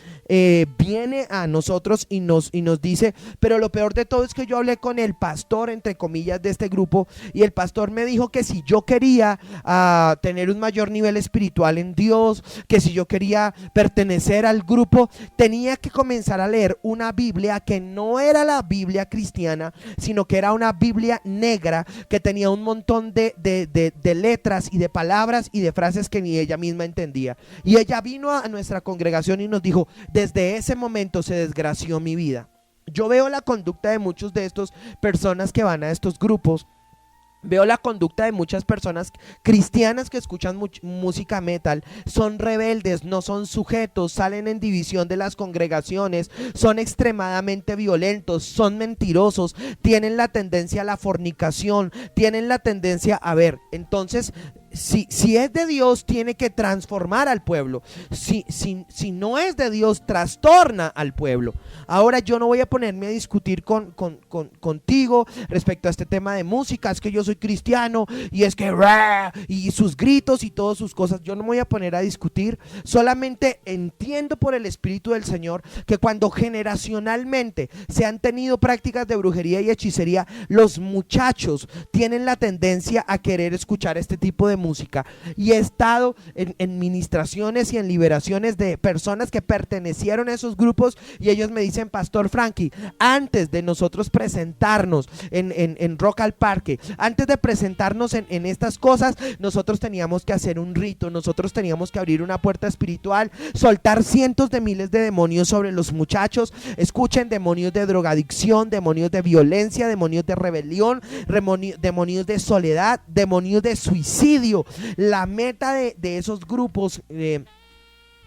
[SPEAKER 1] viene a nosotros y nos dice, pero lo peor de todo es que yo hablé con el pastor, entre comillas, de este grupo, y el pastor me dijo que si yo quería tener un mayor nivel espiritual en Dios, que si yo quería pertenecer al grupo, tenía que comenzar a leer una Biblia que no era la Biblia cristiana, sino que era una Biblia negra, que tenía un montón de letras y de palabras y de frases que ni ella misma entendía. Y ella vino a nuestra congregación y nos dijo, desde ese momento se desgració mi vida. Yo veo la conducta de muchos de estos personas que van a estos grupos. Veo la conducta de muchas personas cristianas que escuchan música metal. Son rebeldes, no son sujetos, salen en división de las congregaciones, son extremadamente violentos, son mentirosos, tienen la tendencia a la fornicación, tienen la tendencia a ver. Entonces, si es de Dios, tiene que transformar al pueblo. Si no es de Dios, trastorna al pueblo. Ahora, yo no voy a ponerme a discutir contigo respecto a este tema de música. Es que yo soy cristiano y es que y sus gritos y todas sus cosas. Yo no me voy a poner a discutir. Solamente entiendo por el Espíritu del Señor que cuando generacionalmente se han tenido prácticas de brujería y hechicería, los muchachos tienen la tendencia a querer escuchar este tipo de música. Y he estado en ministraciones y en liberaciones de personas que pertenecieron a esos grupos, y ellos me dicen, Pastor Frankie, antes de nosotros presentarnos en Rock al Parque, antes de presentarnos en estas cosas, nosotros teníamos que hacer un rito, nosotros teníamos que abrir una puerta espiritual, soltar cientos de miles de demonios sobre los muchachos. Escuchen, demonios de drogadicción, demonios de violencia, demonios de rebelión, demonios de soledad, demonios de suicidio. La meta de esos grupos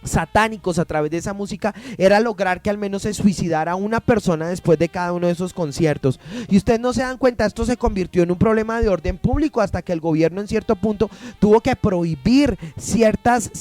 [SPEAKER 1] satánicos a través de esa música era lograr que al menos se suicidara una persona después de cada uno de esos conciertos. Y ustedes no se dan cuenta, esto se convirtió en un problema de orden público hasta que el gobierno en cierto punto tuvo que prohibir ciertos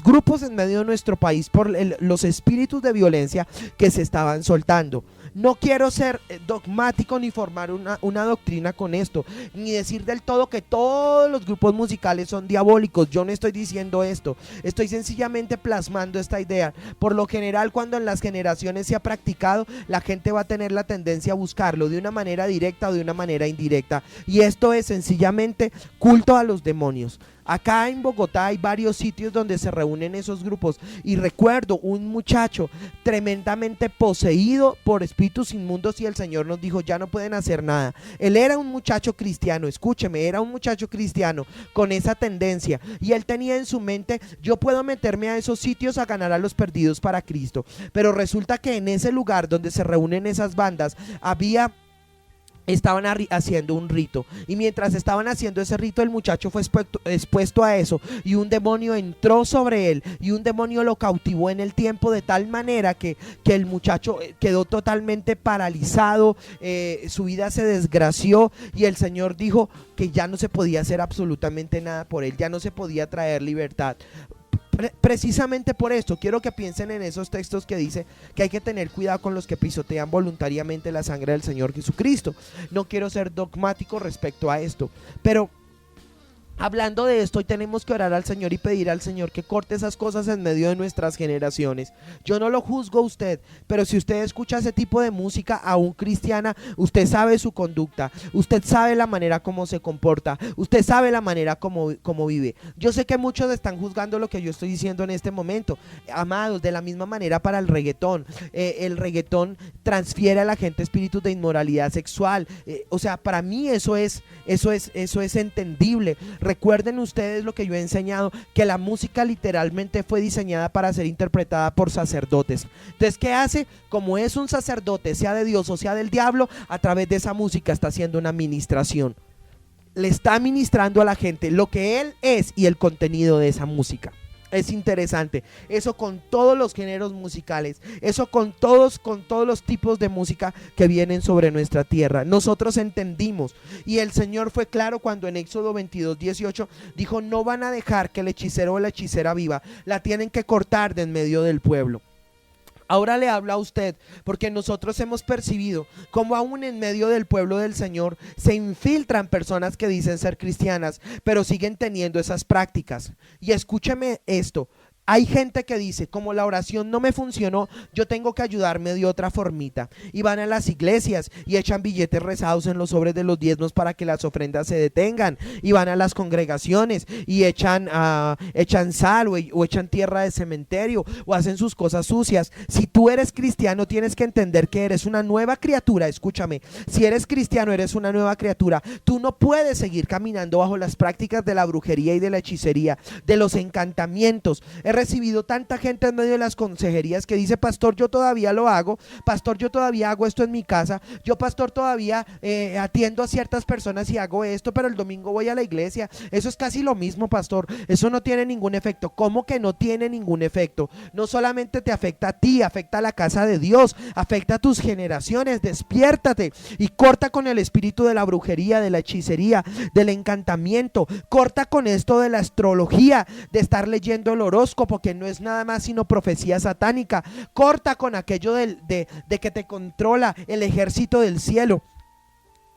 [SPEAKER 1] grupos en medio de nuestro país por los espíritus de violencia que se estaban soltando. No quiero ser dogmático ni formar una doctrina con esto, ni decir del todo que todos los grupos musicales son diabólicos. Yo no estoy diciendo esto, estoy sencillamente plasmando esta idea. Por lo general, cuando en las generaciones se ha practicado, la gente va a tener la tendencia a buscarlo de una manera directa o de una manera indirecta, y esto es sencillamente culto a los demonios. Acá en Bogotá hay varios sitios donde se reúnen esos grupos, y recuerdo un muchacho tremendamente poseído por espíritus inmundos, y el Señor nos dijo, ya no pueden hacer nada. Él era un muchacho cristiano, escúcheme, era un muchacho cristiano con esa tendencia, y él tenía en su mente, yo puedo meterme a esos sitios a ganar a los perdidos para Cristo. Pero resulta que en ese lugar donde se reúnen esas bandas estaban haciendo un rito, y mientras estaban haciendo ese rito, el muchacho fue expuesto a eso, y un demonio entró sobre él, y un demonio lo cautivó en el tiempo, de tal manera que el muchacho quedó totalmente paralizado, su vida se desgració, y el Señor dijo que ya no se podía hacer absolutamente nada por él, ya no se podía traer libertad. Precisamente por esto quiero que piensen en esos textos que dice que hay que tener cuidado con los que pisotean voluntariamente la sangre del Señor Jesucristo. No quiero ser dogmático respecto a esto, pero Hablando de esto, hoy tenemos que orar al Señor y pedir al Señor que corte esas cosas en medio de nuestras generaciones. Yo no lo juzgo a usted, pero si usted escucha ese tipo de música aún cristiana, usted sabe su conducta, usted sabe la manera como se comporta, usted sabe la manera como vive. Yo sé que muchos están juzgando lo que yo estoy diciendo en este momento. Amados, de la misma manera para el reggaetón. El reggaetón transfiere a la gente espíritus de inmoralidad sexual. O sea, para mí eso es entendible. Recuerden ustedes lo que yo he enseñado, que la música literalmente fue diseñada para ser interpretada por sacerdotes. Entonces, ¿qué hace? Como es un sacerdote, sea de Dios o sea del diablo, a través de esa música está haciendo una ministración. Le está ministrando a la gente lo que él es y el contenido de esa música. Es interesante, eso con todos los géneros musicales, eso con todos los tipos de música que vienen sobre nuestra tierra. Nosotros entendimos y el Señor fue claro cuando en Éxodo 22:18 dijo: no van a dejar que el hechicero o la hechicera viva, la tienen que cortar de en medio del pueblo. Ahora le hablo a usted porque nosotros hemos percibido cómo aún en medio del pueblo del Señor se infiltran personas que dicen ser cristianas, pero siguen teniendo esas prácticas. Y escúcheme esto. Hay gente que dice, como la oración no me funcionó, yo tengo que ayudarme de otra formita. Y van a las iglesias y echan billetes rezados en los sobres de los diezmos para que las ofrendas se detengan. Y van a las congregaciones y echan sal o echan tierra de cementerio o hacen sus cosas sucias. Si tú eres cristiano, tienes que entender que eres una nueva criatura. Escúchame, si eres cristiano, eres una nueva criatura. Tú no puedes seguir caminando bajo las prácticas de la brujería y de la hechicería, de los encantamientos. He recibido tanta gente en medio de las consejerías que dice: pastor, yo todavía lo hago, pastor, yo todavía hago esto en mi casa, yo, pastor, todavía atiendo a ciertas personas y hago esto, pero el domingo voy a la iglesia. Eso es casi lo mismo, pastor, eso no tiene ningún efecto. ¿Cómo que no tiene ningún efecto? No solamente te afecta a ti, afecta a la casa de Dios, afecta a tus generaciones. Despiértate y corta con el espíritu de la brujería, de la hechicería, del encantamiento. Corta con esto de la astrología, de estar leyendo el horóscopo, que no es nada más sino profecía satánica. Corta con aquello de que te controla el ejército del cielo,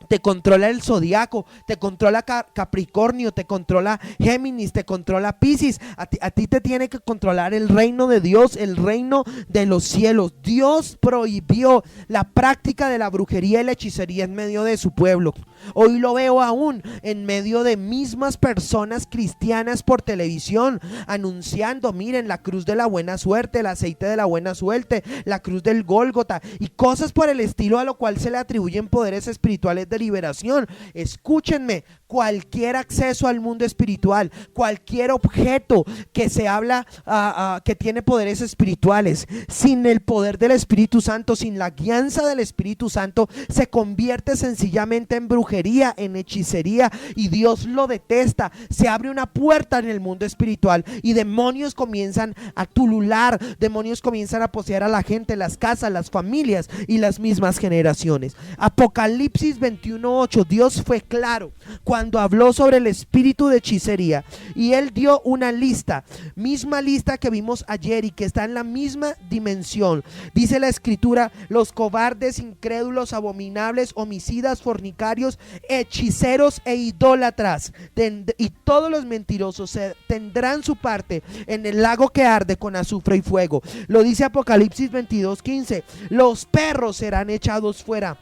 [SPEAKER 1] te controla el zodiaco, te controla Capricornio, te controla Géminis, te controla Piscis. A ti te tiene que controlar el reino de Dios, el reino de los cielos. Dios prohibió la práctica de la brujería y la hechicería en medio de su pueblo. Hoy lo veo aún en medio de mismas personas cristianas por televisión anunciando: miren, la cruz de la buena suerte, el aceite de la buena suerte, la cruz del Gólgota y cosas por el estilo, a lo cual se le atribuyen poderes espirituales de liberación. Escúchenme, cualquier acceso al mundo espiritual, cualquier objeto que se habla que tiene poderes espirituales, sin el poder del Espíritu Santo, sin la guianza del Espíritu Santo, se convierte sencillamente en brujería, en hechicería, y Dios lo detesta. Se abre una puerta en el mundo espiritual y demonios comienzan a tulular, demonios comienzan a poseer a la gente, las casas, las familias y las mismas generaciones. Apocalipsis 21:8, Dios fue claro cuando habló sobre el espíritu de hechicería, y él dio una lista, misma lista que vimos ayer y que está en la misma dimensión. Dice la escritura: los cobardes, incrédulos, abominables, homicidas, fornicarios, hechiceros e idólatras y todos los mentirosos tendrán su parte en el lago que arde con azufre y fuego. Lo dice Apocalipsis 22:15. Los perros serán echados fuera.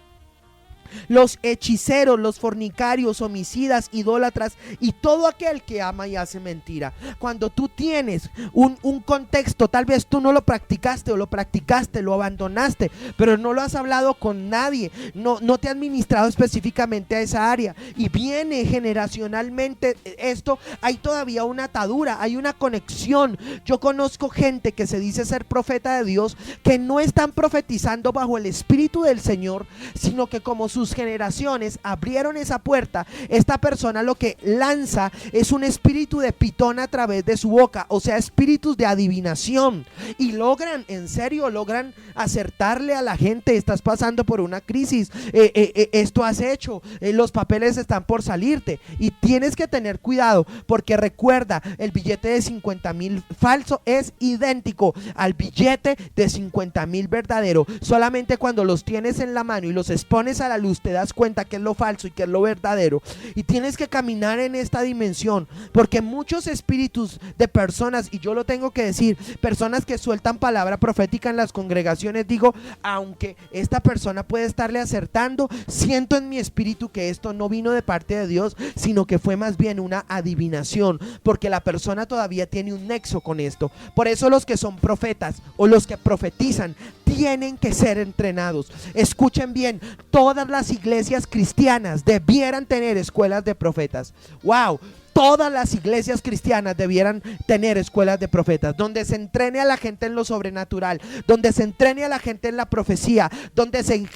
[SPEAKER 1] Los hechiceros, los fornicarios, homicidas, idólatras y todo aquel que ama y hace mentira. Cuando tú tienes un contexto, tal vez tú no lo practicaste o lo practicaste, lo abandonaste, pero no lo has hablado con nadie, no te has ministrado específicamente a esa área y viene generacionalmente esto, hay todavía una atadura, hay una conexión. Yo conozco gente que se dice ser profeta de Dios, que no están profetizando bajo el espíritu del Señor, sino que como sus generaciones abrieron esa puerta, esta persona lo que lanza es un espíritu de pitón a través de su boca, o sea, espíritus de adivinación, y logran, en serio, logran acertarle a la gente: estás pasando por una crisis, esto has hecho, los papeles están por salirte, y tienes que tener cuidado, porque recuerda, el billete de 50,000 falso es idéntico al billete de 50,000 verdadero. Solamente cuando los tienes en la mano y los expones a la luz luz, te das cuenta qué es lo falso y qué es lo verdadero, y tienes que caminar en esta dimensión, porque muchos espíritus de personas, y yo lo tengo que decir, personas que sueltan palabra profética en las congregaciones, digo, aunque esta persona puede estarle acertando, siento en mi espíritu que esto no vino de parte de Dios, sino que fue más bien una adivinación, porque la persona todavía tiene un nexo con esto. Por eso los que son profetas o los que profetizan tienen que ser entrenados. Escuchen bien, todas las iglesias cristianas debieran tener escuelas de profetas. ¡Wow! Todas las iglesias cristianas debieran tener escuelas de profetas, donde se entrene a la gente en lo sobrenatural, donde se entrene a la gente en la profecía, donde se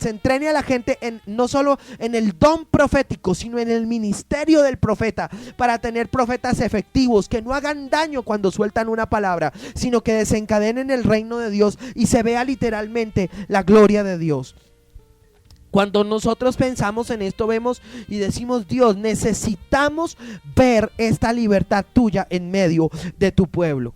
[SPEAKER 1] entrene a la gente en, no solo en el don profético, sino en el ministerio del profeta, para tener profetas efectivos, que no hagan daño cuando sueltan una palabra, sino que desencadenen el reino de Dios y se vea literalmente la gloria de Dios. Cuando nosotros pensamos en esto, vemos y decimos: Dios, necesitamos ver esta libertad tuya en medio de tu pueblo.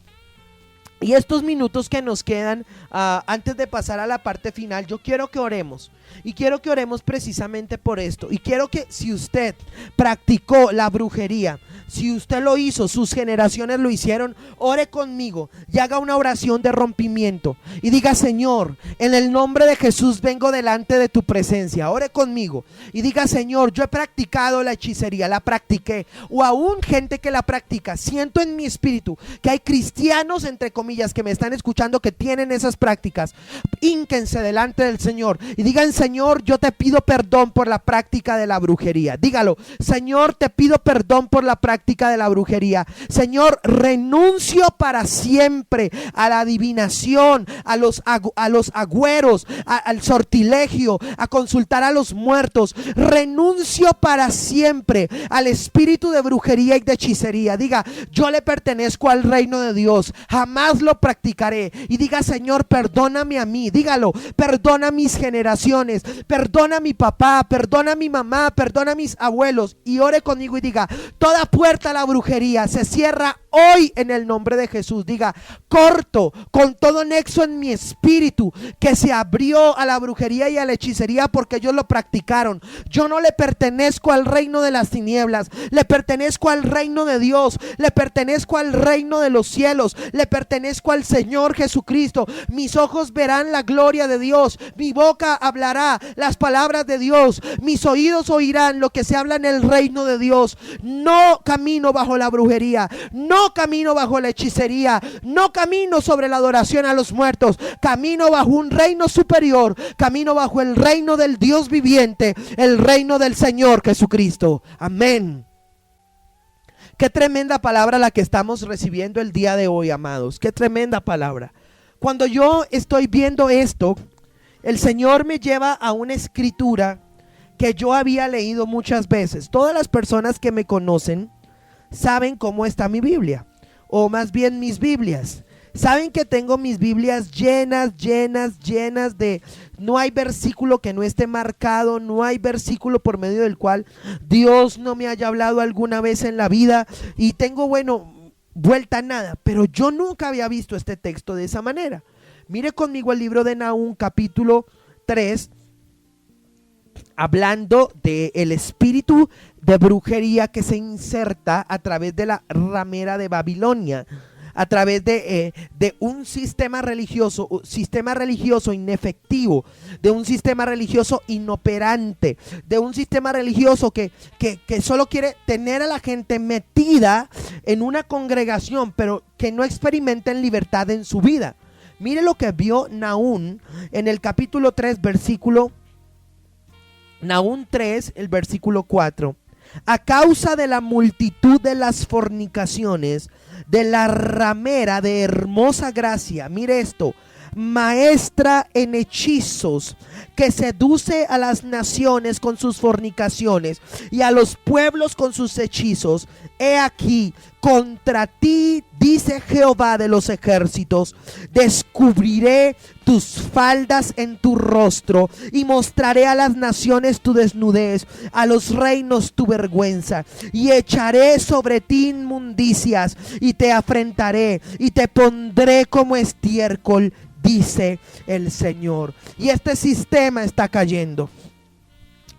[SPEAKER 1] Y estos minutos que nos quedan antes de pasar a la parte final, yo quiero que oremos. Y quiero que oremos precisamente por esto. Y quiero que, si usted practicó la brujería, si usted lo hizo, sus generaciones lo hicieron, ore conmigo y haga una oración de rompimiento y diga: Señor, en el nombre de Jesús vengo delante de tu presencia. Ore conmigo y diga: Señor, yo he practicado la hechicería, la practiqué, o aún gente que la practica. Siento en mi espíritu que hay cristianos, entre comillas, que me están escuchando, que tienen esas prácticas. Hínquense delante del Señor y digan: Señor, yo te pido perdón por la práctica de la brujería. Dígalo: Señor, te pido perdón por la práctica de la brujería. Señor, renuncio para siempre a la adivinación, a los agüeros, al sortilegio, a consultar a los muertos. Renuncio para siempre al espíritu de brujería y de hechicería. Diga: yo le pertenezco al reino de Dios, jamás lo practicaré. Y diga: Señor, perdóname a mí. Dígalo: perdona a mis generaciones, perdona a mi papá, perdona a mi mamá, perdona a mis abuelos. Y ore conmigo y diga: toda puerta a la brujería se cierra hoy en el nombre de Jesús. Diga: corto con todo nexo en mi espíritu que se abrió a la brujería y a la hechicería, porque ellos lo practicaron. Yo no le pertenezco al reino de las tinieblas, le pertenezco al reino de Dios, le pertenezco al reino de los cielos, le pertenezco al Señor Jesucristo. Mis ojos verán la gloria de Dios, mi boca hablará las palabras de Dios, mis oídos oirán lo que se habla en el reino de Dios. No camino bajo la brujería, no camino bajo la hechicería, no camino sobre la adoración a los muertos, camino bajo un reino superior, camino bajo el reino del Dios viviente, el reino del Señor Jesucristo. Amén. Qué tremenda palabra la que estamos recibiendo el día de hoy, amados. Qué tremenda palabra. Cuando yo estoy viendo esto, el Señor me lleva a una escritura que yo había leído muchas veces. Todas las personas que me conocen saben cómo está mi Biblia, o más bien mis Biblias. Saben que tengo mis Biblias llenas de... No hay versículo que no esté marcado, no hay versículo por medio del cual Dios no me haya hablado alguna vez en la vida. Y tengo, vuelta a nada, pero yo nunca había visto este texto de esa manera. Mire conmigo el libro de Nahum, capítulo 3, hablando del espíritu de brujería que se inserta a través de la ramera de Babilonia, a través de un sistema religioso inefectivo, de un sistema religioso inoperante, de un sistema religioso que solo quiere tener a la gente metida en una congregación, pero que no experimenten libertad en su vida. Mire lo que vio Nahum en el capítulo 3, Nahum 3, el versículo 4. A causa de la multitud de las fornicaciones de la ramera de hermosa gracia, mire esto, maestra en hechizos, que seduce a las naciones con sus fornicaciones y a los pueblos con sus hechizos. He aquí, contra ti, dice Jehová de los ejércitos, descubriré tus faldas en tu rostro y mostraré a las naciones tu desnudez, a los reinos tu vergüenza, y echaré sobre ti inmundicias y te afrentaré y te pondré como estiércol, dice el Señor. Y este sistema está cayendo.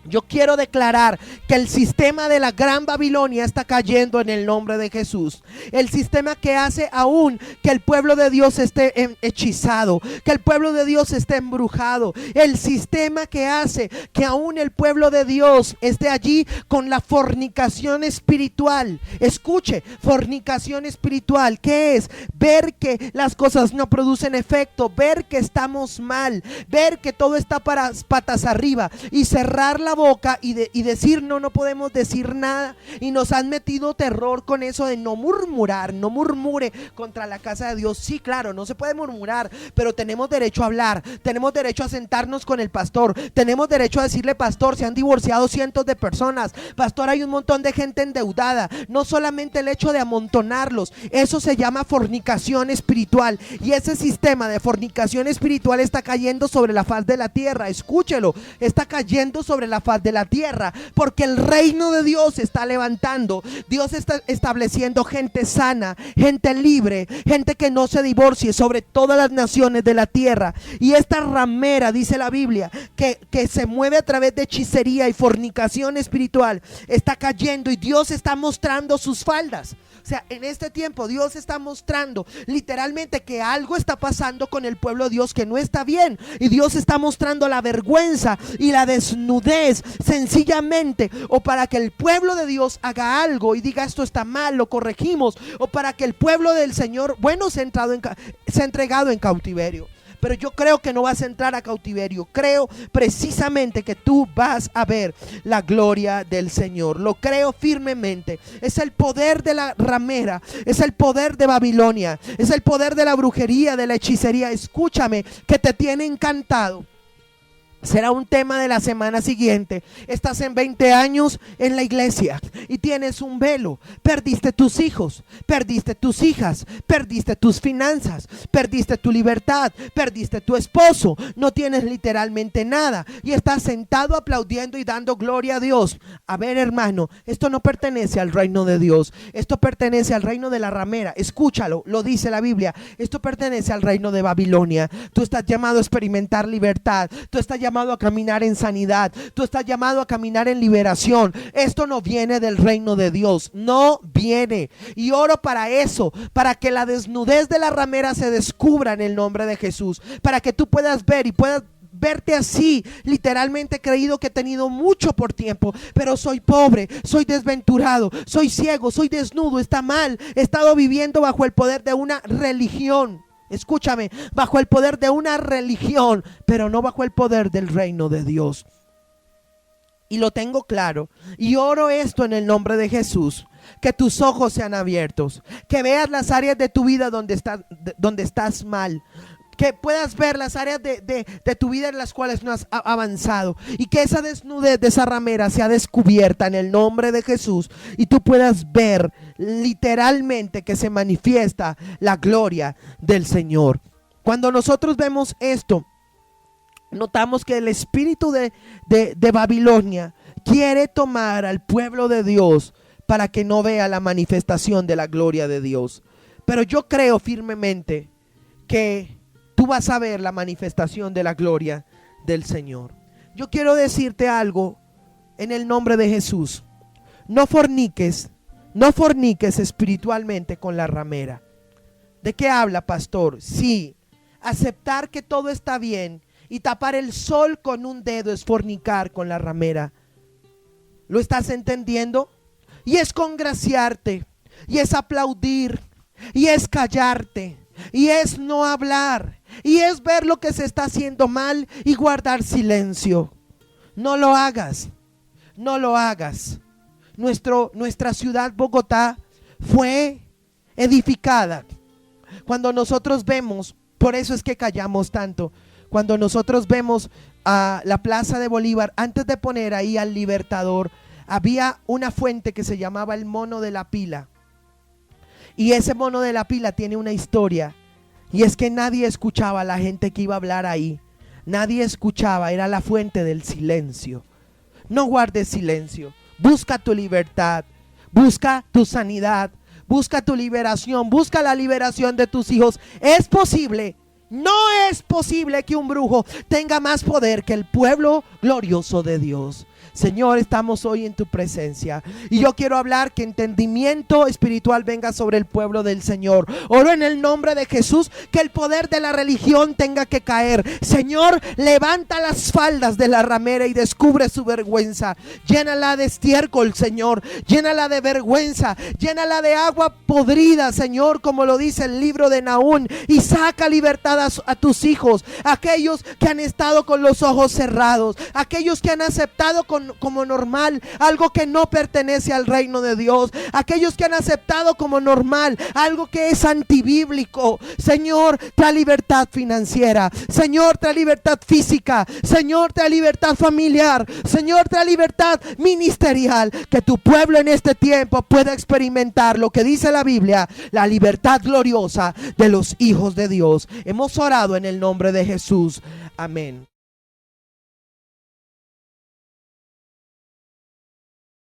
[SPEAKER 1] Yo quiero declarar que el sistema de la Gran Babilonia está cayendo en el nombre de Jesús. El sistema que hace aún que el pueblo de Dios esté hechizado, que el pueblo de Dios esté embrujado. El sistema que hace que aún el pueblo de Dios esté allí con la fornicación espiritual. Escuche, fornicación espiritual, ¿qué es? Ver que las cosas no producen efecto, ver que estamos mal, ver que todo está para patas arriba y cerrar la boca y decir no podemos decir nada, y nos han metido terror con eso de no murmurar, no murmure contra la casa de Dios. Sí, claro, no se puede murmurar, pero tenemos derecho a hablar, tenemos derecho a sentarnos con el pastor, tenemos derecho a decirle: pastor, se han divorciado cientos de personas, pastor, hay un montón de gente endeudada. No solamente el hecho de amontonarlos, eso se llama fornicación espiritual, y ese sistema de fornicación espiritual está cayendo sobre la faz de la tierra. Escúchelo, está cayendo sobre la faz de la tierra, porque el reino de Dios se está levantando. Dios está estableciendo gente sana, gente libre, gente que no se divorcie sobre todas las naciones de la tierra. Y esta ramera, dice la Biblia, que se mueve a través de hechicería y fornicación espiritual, está cayendo, y Dios está mostrando sus faldas. O sea, en este tiempo Dios está mostrando literalmente que algo está pasando con el pueblo de Dios que no está bien, y Dios está mostrando la vergüenza y la desnudez sencillamente, o para que el pueblo de Dios haga algo y diga: esto está mal, lo corregimos, o para que el pueblo del Señor, bueno, se ha entregado en cautiverio. Pero yo creo que no vas a entrar a cautiverio. Creo precisamente que tú vas a ver la gloria del Señor. Lo creo firmemente. Es el poder de la ramera, es el poder de Babilonia, es el poder de la brujería, de la hechicería. Escúchame, que te tiene encantado. Será un tema de la semana siguiente. Estás en 20 años en la iglesia y tienes un velo. Perdiste tus hijos, perdiste tus hijas, perdiste tus finanzas, perdiste tu libertad, perdiste tu esposo. No tienes literalmente nada y estás sentado aplaudiendo y dando gloria a Dios. A ver, hermano, esto no pertenece al reino de Dios. Esto pertenece al reino de la ramera. Escúchalo, lo dice la Biblia. Esto pertenece al reino de Babilonia. Tú estás llamado a experimentar libertad. Tú estás llamado a caminar en sanidad. Tú estás llamado a caminar en liberación. Esto no viene del reino de Dios. No viene. Y oro para eso, para que la desnudez de la ramera se descubra en el nombre de Jesús. Para que tú puedas ver y puedas verte así, literalmente creído que he tenido mucho por tiempo, pero soy pobre, soy desventurado, soy ciego, soy desnudo, está mal, he estado viviendo bajo el poder de una religión. Escúchame, bajo el poder de una religión, pero no bajo el poder del reino de Dios. Y lo tengo claro, y oro esto en el nombre de Jesús, que tus ojos sean abiertos, que veas las áreas de tu vida donde estás mal, que puedas ver las áreas de tu vida en las cuales no has avanzado, y que esa desnudez de esa ramera sea descubierta en el nombre de Jesús, y tú puedas ver literalmente que se manifiesta la gloria del Señor. Cuando nosotros vemos esto, notamos que el espíritu de Babilonia quiere tomar al pueblo de Dios para que no vea la manifestación de la gloria de Dios. Pero yo creo firmemente que tú vas a ver la manifestación de la gloria del Señor. Yo quiero decirte algo en el nombre de Jesús. No forniques espiritualmente con la ramera. ¿De qué habla, pastor? Sí, aceptar que todo está bien y tapar el sol con un dedo es fornicar con la ramera. ¿Lo estás entendiendo? Y es congraciarte, y es aplaudir, y es callarte, y es no hablar, y es ver lo que se está haciendo mal y guardar silencio. No lo hagas, no lo hagas. Nuestra ciudad Bogotá fue edificada. Cuando nosotros vemos, por eso es que callamos tanto, cuando nosotros vemos a la Plaza de Bolívar, antes de poner ahí al Libertador, había una fuente que se llamaba el Mono de la Pila. Y ese Mono de la Pila tiene una historia, y es que nadie escuchaba a la gente que iba a hablar ahí. Nadie escuchaba, era la fuente del silencio. No guardes silencio, busca tu libertad, busca tu sanidad, busca tu liberación, busca la liberación de tus hijos. Es posible, no es posible que un brujo tenga más poder que el pueblo glorioso de Dios. Señor, estamos hoy en tu presencia y yo quiero hablar que entendimiento espiritual venga sobre el pueblo del Señor. Oro en el nombre de Jesús que el poder de la religión tenga que caer. Señor, levanta las faldas de la ramera y descubre su vergüenza. Llénala de estiércol, Señor. Llénala de vergüenza. Llénala de agua podrida, Señor, como lo dice el libro de Nahum. Y saca libertad a tus hijos, aquellos que han estado con los ojos cerrados, aquellos que han aceptado como normal algo que no pertenece al reino de Dios, aquellos que han aceptado como normal algo que es antibíblico. Señor, trae libertad financiera. Señor, trae libertad física. Señor, trae libertad familiar. Señor, trae libertad ministerial. Que tu pueblo en este tiempo pueda experimentar lo que dice la Biblia, la libertad gloriosa de los hijos de Dios. Hemos orado en el nombre de Jesús. Amén.